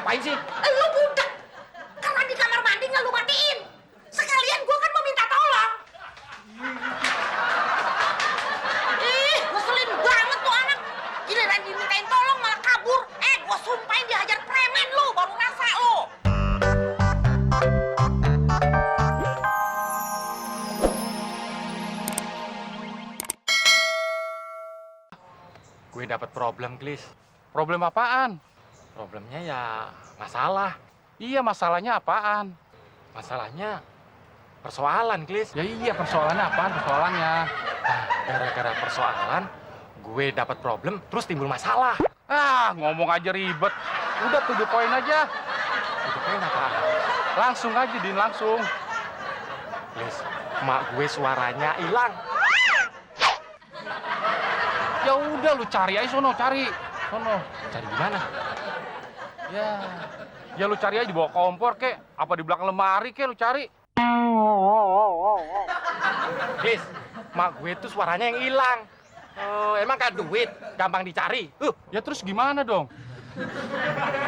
ngapain sih? Lu budak. Karena di kamar mandi nggak lu matiin. Sekalian gua kan mau minta tolong. Ngeselin banget tuh anak. Giliran dimintain tolong malah kabur. Gua sumpahin dihajar premen lu, baru rasa lu. Gue dapat problem, Glis. Problem apaan? Problemnya ya masalah. Iya, masalahnya apaan? Masalahnya persoalan, Glis. Ya iya, persoalannya apaan persoalannya? Nah, gara-gara persoalan, gue dapat problem, terus timbul masalah. Ah, ngomong aja ribet. Udah 7 poin aja. Itu kayak apaan? Langsung aja, Din, langsung. Glis, emak gue suaranya hilang. Ya udah, lu cari aja sono, cari. Sono. Cari gimana? Ya lu cari aja di bawah kompor, kek. Apa di belakang lemari, kek, lu cari. Glis, emak gue tuh suaranya yang hilang. Emang kan duit, gampang dicari. Ya terus gimana dong?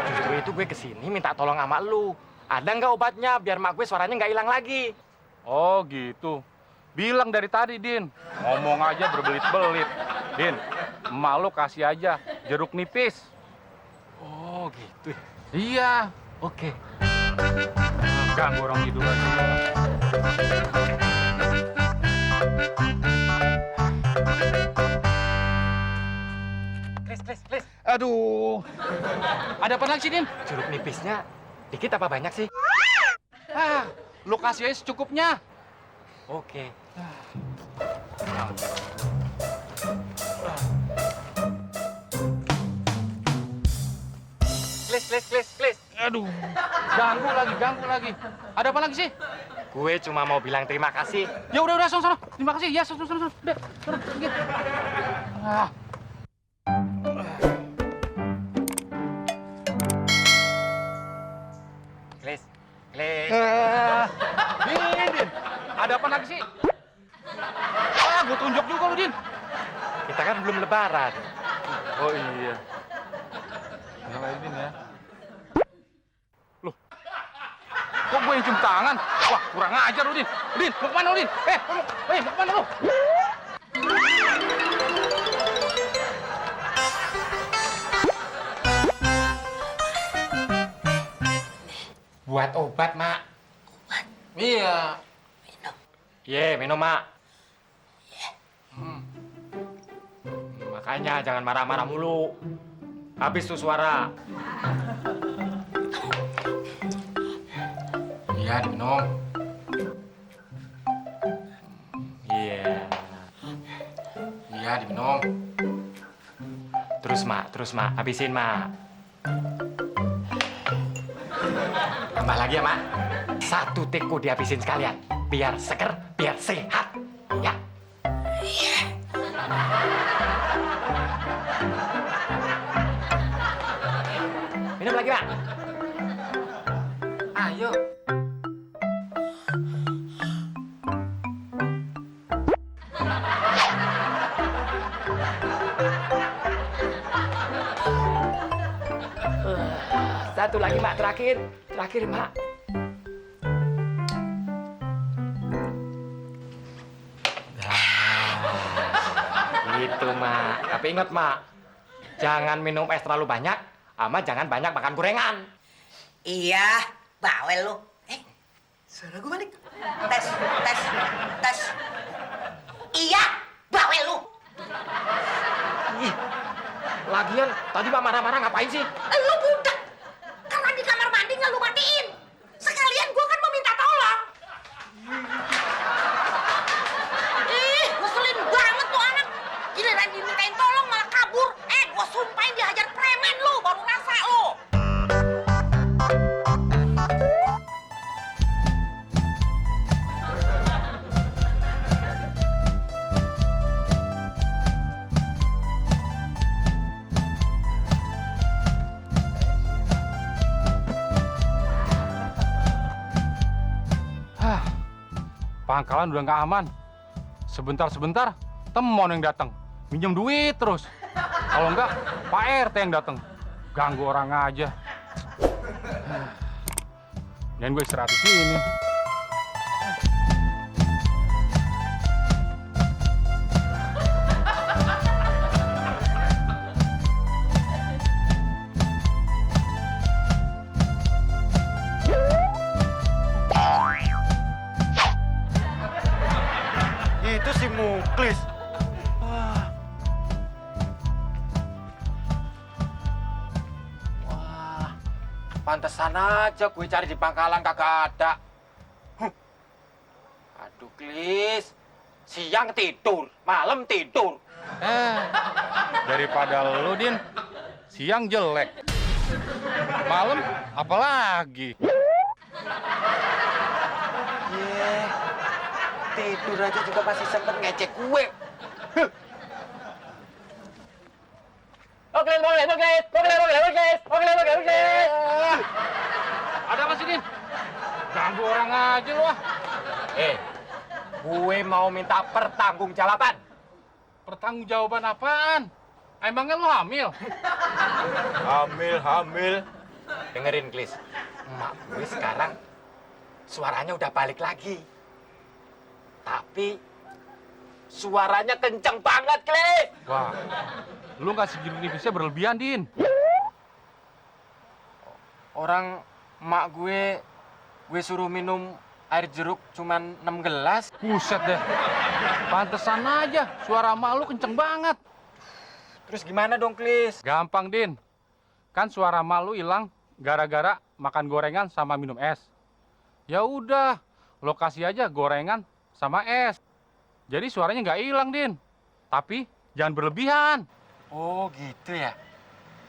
Justru itu gue kesini minta tolong sama lu. Ada nggak obatnya biar emak gue suaranya nggak hilang lagi? Oh gitu. Bilang dari tadi, Din. Ngomong aja berbelit-belit. Din, emak lu kasih aja jeruk nipis. Oh gitu. Iya. Oke. Ganggu orang tidur aja. Klis. Aduh. Ada apa lagi sih, Din? Jeruk nipisnya dikit apa banyak sih? Lu kasih aja secukupnya. Oke. Klis. Aduh. Ganggu lagi. Ada apa lagi sih? Gue cuma mau bilang terima kasih. Ya udah, sono. Terima kasih. Ya, sono. Udah, sono. Pergi. Klis. Din. Ada apa lagi sih? Gue tunjuk juga lu, Din. Kita kan belum lebaran. Oh iya. Kenapa ya, Din, ya? Loh. Kok gue yang cium tangan? Wah, kurang ajar lu, Din. Din, mau kemana lu, Din? Mau kemana lu? Buat obat, Mak. Obat? Iya. Minum. Minum, Mak. Makanya jangan marah-marah mulu. Habis tuh suara. Iya, diminum. Iya, diminum. Terus, Mak. Habisin, Mak. Tambah lagi ya, Mak. 1 teko dihabisin sekalian. Biar seger, biar sehat. Ya. Iya. Minum lagi, Mak. Ayo. Satu lagi, Mak. Terakhir, Mak. Gitu, Mak. Tapi ingat, Mak. Jangan minum es terlalu banyak, sama jangan banyak makan gorengan. Iya, bawel lu. Suara gue balik. Tes. Iya, bawel lu. Lagian, tadi Mak marah-marah ngapain sih? Lu budak. Karena di kamar mandi nggak lu matiin. Sekalian gua kan mau minta tolong. Ngeselin banget tuh anak. Giliran dimintain tolong malah kabur. Gua sumpahin dihajar premen lu, baru rasa lu. Pangkalan udah nggak aman. Sebentar, temon yang datang. Minjem duit terus. Kalau enggak, Pak RT yang datang. Ganggu orang aja. Dan gue istirahat di sini. Itu si Muklis. Wah, pantesan aja gue cari di pangkalan kagak ada. Huh. Aduh, Klis. Siang tidur, malam tidur. Daripada lu, Din, siang jelek. Malam apalagi? Tidur aja juga masih sempet ngecek gue. Oke. Ada apa sih, Din? Ganggu orang aja lu ah. Gue mau minta pertanggungjawaban. Pertanggungjawaban apaan? Emangnya lu hamil? Hamil. Dengerin, Klis. Emak gue sekarang suaranya udah balik lagi. Tapi suaranya kenceng banget, Klis. Wah, lu ngasih nipisnya berlebihan, Din. Orang emak gue suruh minum air jeruk cuman 6 gelas. Buset deh. Pantesan aja, suara emak lu kenceng banget. Terus gimana dong, Klis? Gampang, Din. Kan suara emak lu hilang gara-gara makan gorengan sama minum es. Ya udah, lo kasih aja gorengan sama es. Jadi suaranya nggak hilang, Din. Tapi jangan berlebihan. Oh, gitu ya.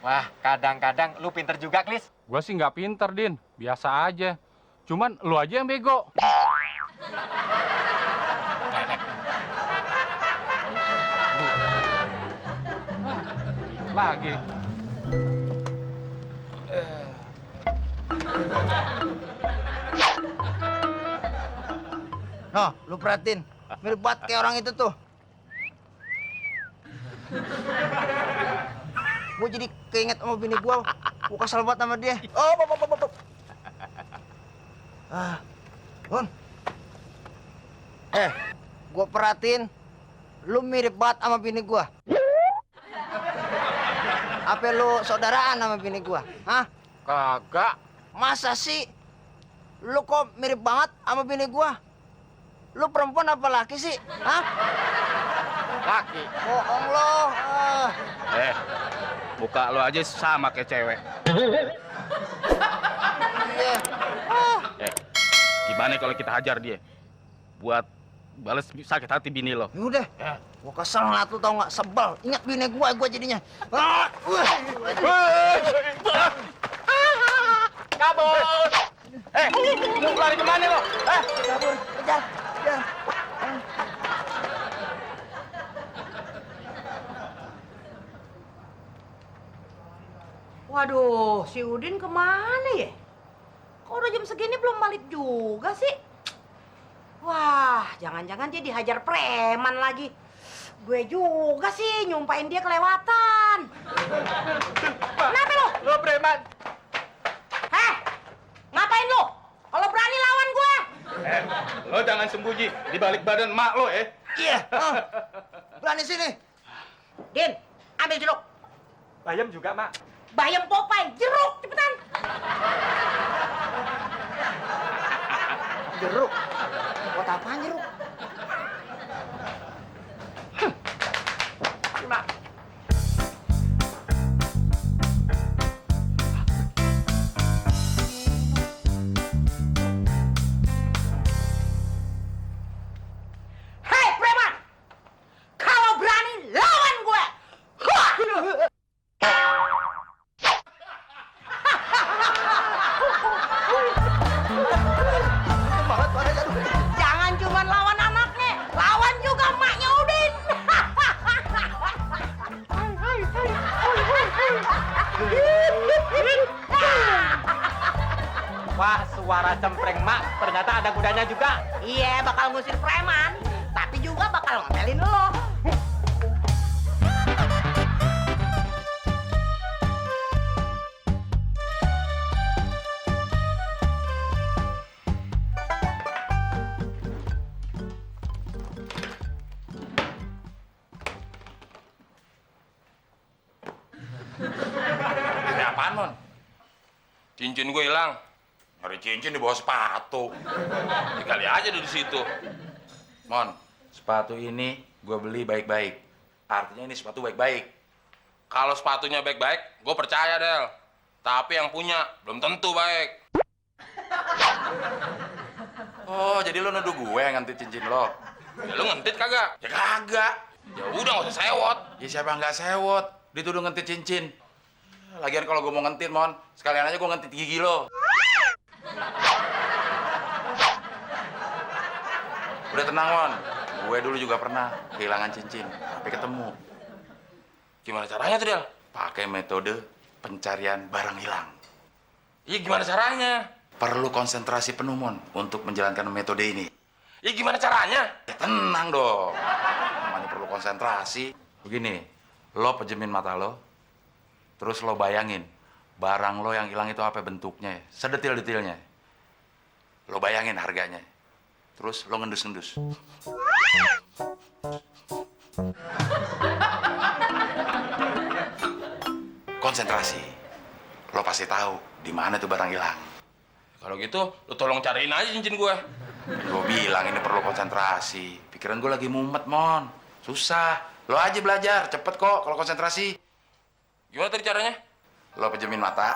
Wah, kadang-kadang lu pinter juga, Klis. Gua sih nggak pinter, Din. Biasa aja. Cuman lu aja yang bego. Lagi. Noh, lu perhatiin. Mirip banget kayak orang itu tuh. Gue jadi keinget sama bini gue. Gue kesel banget sama dia. Oh, pop. Bun. Gue perhatiin. Lu mirip banget sama bini gue. Apa lu saudaraan sama bini gue? Hah? Kagak. Masa sih? Lu kok mirip banget sama bini gue? Lu perempuan apa laki sih? Hah? Laki. Bohong lo. Muka lo aja sama kayak cewek. Iya. Gimana kalau kita hajar dia? Buat balas sakit hati bini lo. Yaudah. Gua kesel ngeliat lu tau nggak? Sebel. Ingat bini gua jadinya. Kabur. Mau lari kemana lo? Kabur. Kejar. Waduh, si Udin kemana ya? Kok udah jam segini belum balik juga sih? Wah, jangan-jangan dia dihajar preman lagi. Gue juga sih nyumpain dia kelewatan. Kenapa lo? Lo preman. Heh, ngapain lo? Kalau berani lawan gue. Lo jangan sembunyi di balik badan mak lo, Iya. Berani sini. Din, ambil jeruk. Bayam juga, Mak. Bayam Popeye, jeruk, cepetan. Jeruk. Buat apaan jeruk? Mak. Hei, preman! Kalau berani lawan gue. Hua! Jangan cuma lawan anaknya, lawan juga emaknya Udin. Wah, suara cempreng Mak. Ternyata ada kudanya juga. Iya, bakal ngusir preman, tapi juga bakal ngomelin lo. cincin gue hilang. Nyari cincin di bawah sepatu. Ya, kali aja di situ. Mon, sepatu ini gue beli baik-baik. Artinya ini sepatu baik-baik. Kalau sepatunya baik-baik, gue percaya, Del. Tapi yang punya belum tentu baik. Oh, jadi lo nuduh gue yang ngantit cincin lo? Ya lu ngentit kagak? Ya kagak. Ya udah nggak usah sewot. Ya siapa yang nggak sewot? Dituduh ngentit cincin. Lagian kalau gue mau ngentit, Mon, sekalian aja gue ngentit gigi lo. Udah tenang, Mon. Gue dulu juga pernah kehilangan cincin, tapi ketemu. Gimana caranya tuh, Del? Pakai metode pencarian barang hilang. Iya gimana caranya? Perlu konsentrasi penuh, Mon, untuk menjalankan metode ini. Iya gimana caranya? Ya tenang dong. Namanya perlu konsentrasi. Begini, lo pejemin mata lo, terus lo bayangin barang lo yang hilang itu apa bentuknya, sedetil-detilnya. Lo bayangin harganya. Terus lo ngendus-ngendus. Konsentrasi. Lo pasti tahu di mana tuh barang hilang. Kalau gitu, lu tolong cariin aja cincin gue. Gue bilang ini perlu konsentrasi. Pikiran gue lagi mumet, Mon. Susah. Lo aja belajar, cepet kok kalau konsentrasi. Gimana tadi caranya? Lo pejemin mata,